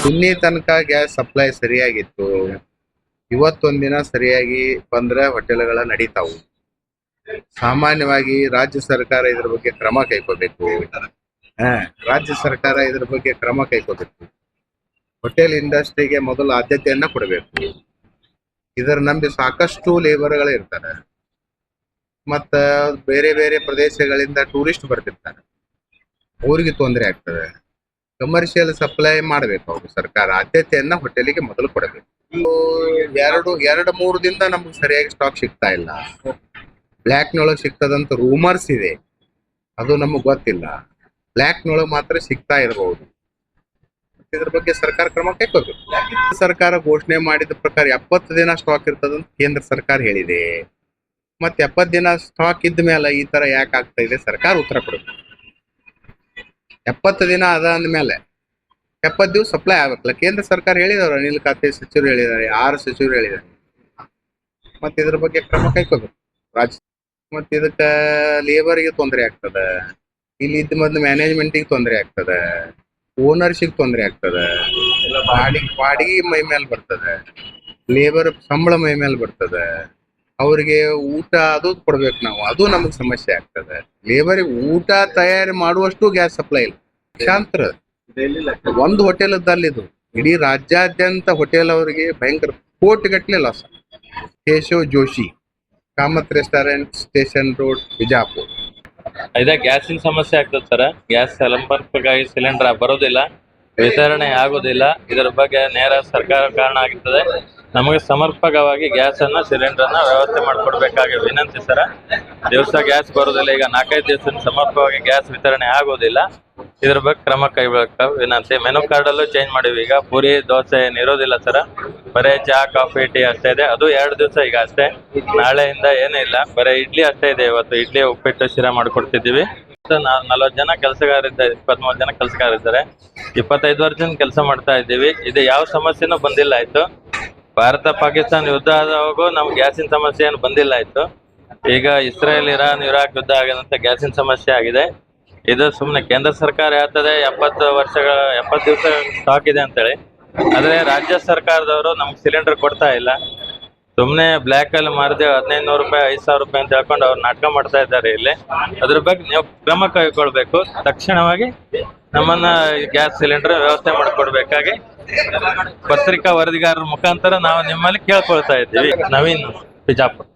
ಇಲ್ಲಿ ತನಕ gas supply ಸರಿಯಾಗಿತ್ತು. ಇವತ್ತೊಂದಿನ ಸರಿಯಾಗಿ ಬಂದ್ರೆ ಹೋಟೆಲ್ಗಳ ನಡೀತಾವು. ಸಾಮಾನ್ಯವಾಗಿ ರಾಜ್ಯ ಸರ್ಕಾರ ಇದ್ರ ಬಗ್ಗೆ ಕ್ರಮ ಕೈಗೊಳ್ಬೇಕು. ರಾಜ್ಯ ಸರ್ಕಾರ ಇದ್ರ ಬಗ್ಗೆ ಕ್ರಮ ಕೈಗೊಳ್ಬೇಕು. ಹೋಟೆಲ್ ಇಂಡಸ್ಟ್ರಿಗೆ ಮೊದಲು ಆದ್ಯತೆಯನ್ನ ಕೊಡಬೇಕು. ಇದರ ನಂಬಿ ಸಾಕಷ್ಟು ಲೇಬರ್ಗಳು ಇರ್ತಾರೆ. ಮತ್ತ ಬೇರೆ ಬೇರೆ ಪ್ರದೇಶಗಳಿಂದ ಟೂರಿಸ್ಟ್ ಬರ್ತಿರ್ತಾರೆ. ಅವ್ರಿಗೆ ತೊಂದರೆ ಆಗ್ತದೆ. ಕಮರ್ಷಿಯಲ್ ಸಪ್ಲೈ ಮಾಡಬೇಕು. ಅವರು ಸರ್ಕಾರ ಆದ್ಯತೆಯನ್ನ ಹೋಟೆಲಿಗೆ ಮೊದಲು ಕೊಡಬೇಕು. ಎರಡು ಮೂರು ದಿನದ ನಮ್ಗೆ ಸರಿಯಾಗಿ ಸ್ಟಾಕ್ ಸಿಗ್ತಾ ಇಲ್ಲ. ಬ್ಲ್ಯಾಕ್ನೊಳಗೆ ಸಿಗ್ತದಂತ ರೂಮರ್ಸ್ ಇದೆ, ಅದು ನಮಗ್ ಗೊತ್ತಿಲ್ಲ. ಬ್ಲ್ಯಾಕ್ನೊಳಗೆ ಮಾತ್ರ ಸಿಗ್ತಾ ಇರಬಹುದು. ಇದ್ರ ಬಗ್ಗೆ ಸರ್ಕಾರ ಕ್ರಮ ಕೈಗೊಳ್ಬೇಕು. ಸರ್ಕಾರ ಘೋಷಣೆ ಮಾಡಿದ ಪ್ರಕಾರ 70 ದಿನ ಸ್ಟಾಕ್ ಇರ್ತದಂತ ಕೇಂದ್ರ ಸರ್ಕಾರ ಹೇಳಿದೆ. ಮತ್ತೆ 70 ದಿನ ಸ್ಟಾಕ್ ಇದ್ದ ಮೇಲೆ ಈ ತರ ಯಾಕೆ ಆಗ್ತಾ ಇದೆ, ಸರ್ಕಾರ ಉತ್ತರ ಕೊಡಬೇಕು. 70 ದಿನ ಅದ ಅಂದ್ಮೇಲೆ 70 ದಿವಸ ಸಪ್ಲೈ ಆಗ್ಬೇಕಲ್ಲ. ಕೇಂದ್ರ ಸರ್ಕಾರ ಹೇಳಿದವರು, ಅನಿಲ್ ಖಾತೆ ಸಚಿವರು ಹೇಳಿದ್ದಾರೆ, 6 ಸಚಿವರು ಹೇಳಿದ್ದಾರೆ. ಮತ್ತೆ ಇದ್ರ ಬಗ್ಗೆ ಕ್ರಮ ಕೈಗೊಳ್ಬೇಕು ರಾಜ್ಯ. ಮತ್ತೆ ಇದಕ್ಕ ಲೇಬರ್ಗೆ ತೊಂದರೆ ಆಗ್ತದ, ಇಲ್ಲಿ ಇದ್ದ ಮೊದ್ಲು ಮ್ಯಾನೇಜ್ಮೆಂಟಿಗೆ ತೊಂದರೆ ಆಗ್ತದ, ಓನರ್ಶಿಪ್ ತೊಂದರೆ ಆಗ್ತದ, ಬಾಡಿಗೆ ಮೈ ಮೇಲೆ ಬರ್ತದೆ, ಲೇಬರ್ ಸಂಬಳ ಮೈ ಮೇಲೆ ಬರ್ತದೆ, ಅವ್ರಿಗೆ ಊಟ ಅದು ಕೊಡ್ಬೇಕು ನಾವು, ಅದು ನಮಗ್ ಸಮಸ್ಯೆ ಆಗ್ತದೆ. ಲೇಬರಿಗೆ ಊಟ ತಯಾರಿ ಮಾಡುವಷ್ಟು ಗ್ಯಾಸ್ ಸಪ್ಲೈ ಇಲ್ಲ. ಲಕ್ಷಾಂತರ ಒಂದು ಹೋಟೆಲ್ ಇದು ಇಡೀ ರಾಜ್ಯಾದ್ಯಂತ ಹೋಟೆಲ್ ಅವರಿಗೆ ಭಯಂಕರ ಕೋಟಿಗಟ್ಟಲೆ loss. Keshav Joshi, Kamath restaurant, station road, Bijapur. ಇದ ಗ್ಯಾಸಿನ ಸಮಸ್ಯೆ ಆಗ್ತದೆ ಸರ್. ಗ್ಯಾಸ್ ಸಂಪರ್ಕಕ್ಕಾಗಿ ಸಿಲಿಂಡರ್ ಬರೋದಿಲ್ಲ, ವಿತರಣೆ ಆಗೋದಿಲ್ಲ. ಇದರ ಬಗ್ಗೆ ನೇರ ಸರ್ಕಾರ ಕಾರಣ ಆಗಿರ್ತದೆ. ನಮಗೆ ಸಮರ್ಪಕವಾಗಿ ಗ್ಯಾಸ್ ಅನ್ನ ಸಿಲಿಂಡರ್ ಅನ್ನ ವ್ಯವಸ್ಥೆ ಮಾಡಿಕೊಡ್ಬೇಕಾಗಿ ವಿನಂತಿ ಸರ್. ದಿವಸ ಗ್ಯಾಸ್ ಬರೋದಿಲ್ಲ, ಈಗ 4-5 ದಿವಸ ಸಮರ್ಪಕವಾಗಿ ಗ್ಯಾಸ್ ವಿತರಣೆ ಆಗೋದಿಲ್ಲ. ಇದ್ರ ಬಗ್ಗೆ ಕ್ರಮ ಕೈಗೊಳ್ಳಕ ವಿನಂತಿ. ಮೆನು ಕಾರ್ಡ್ ಅಲ್ಲೂ ಚೇಂಜ್ ಮಾಡಿವಿ. ಈಗ ಪೂರಿ ದೋಸೆ ಏನಿರೋದಿಲ್ಲ ಸರ್, ಬರೇ ಚಹಾ ಕಾಫಿ ಟೀ ಅಷ್ಟೇ ಇದೆ. ಅದು 2 ದಿವಸ ಈಗ ಅಷ್ಟೇ. ನಾಳೆಯಿಂದ ಏನೂ ಇಲ್ಲ, ಬರೀ ಇಡ್ಲಿ ಅಷ್ಟೇ ಇದೆ. ಇವತ್ತು ಇಡ್ಲಿ, ಉಪ್ಪಿಟ್ಟು, ಶಿರಾ ಮಾಡ್ಕೊಡ್ತಿದ್ದೀವಿ. 40 ಜನ ಕೆಲಸಗಾರಿದ್ದಾರೆ, 23 ಜನ ಕೆಲಸಗಾರಿದ್ದಾರೆ. 25 ವರ್ಷದಿಂದ ಕೆಲಸ ಮಾಡ್ತಾ ಇದ್ದೀವಿ. ಇದು ಯಾವ ಸಮಸ್ಯೆನೂ ಬಂದಿಲ್ಲ ಆಯ್ತು. ಭಾರತ ಪಾಕಿಸ್ತಾನ ಯುದ್ಧ ಆದವಾಗೂ ನಮ್ಗೆ ಗ್ಯಾಸಿನ ಸಮಸ್ಯೆ ಏನು ಬಂದಿಲ್ಲ ಆಯ್ತು. ಈಗ ಇಸ್ರೇಲ್, ಇರಾನ್, ಇರಾಕ್ ಯುದ್ಧ ಆಗಿದಂತ ಗ್ಯಾಸಿನ ಸಮಸ್ಯೆ ಆಗಿದೆ. ಇದು ಸುಮ್ಮನೆ ಕೇಂದ್ರ ಸರ್ಕಾರ ಹೇಳ್ತದೆ 70 ದಿವಸ ಸ್ಟಾಕ್ ಇದೆ ಅಂತೇಳಿ, ಆದ್ರೆ ರಾಜ್ಯ ಸರ್ಕಾರದವರು ನಮ್ಗೆ ಸಿಲಿಂಡರ್ ಕೊಡ್ತಾ ಇಲ್ಲ. ಸುಮ್ಮನೆ ಬ್ಲ್ಯಾಕ್ ಅಲ್ಲಿ ಮಾರಿದೇವೆ 1500 ರೂಪಾಯಿ 5000 ರೂಪಾಯಿ ಅಂತ ಹೇಳ್ಕೊಂಡು ಅವ್ರು ನಾಟಕ ಮಾಡ್ತಾ ಇದ್ದಾರೆ ಇಲ್ಲಿ. ಅದ್ರ ಬಗ್ಗೆ ನೀವು ಕ್ರಮ ಕೈಗೊಳ್ಬೇಕು. ತಕ್ಷಣವಾಗಿ ನಮ್ಮನ್ನ ಗ್ಯಾಸ್ ಸಿಲಿಂಡರ್ ವ್ಯವಸ್ಥೆ ಮಾಡಿಕೊಡ್ಬೇಕಾಗಿ ಪತ್ರಿಕಾ ವರದಿಗಾರರ ಮುಖಾಂತರ ನಾವು ನಿಮ್ಮಲ್ಲಿ ಕೇಳ್ಕೊಳ್ತಾ ಇದ್ದೀವಿ. ನವೀನ್, ಬಿಜಾಪುರ.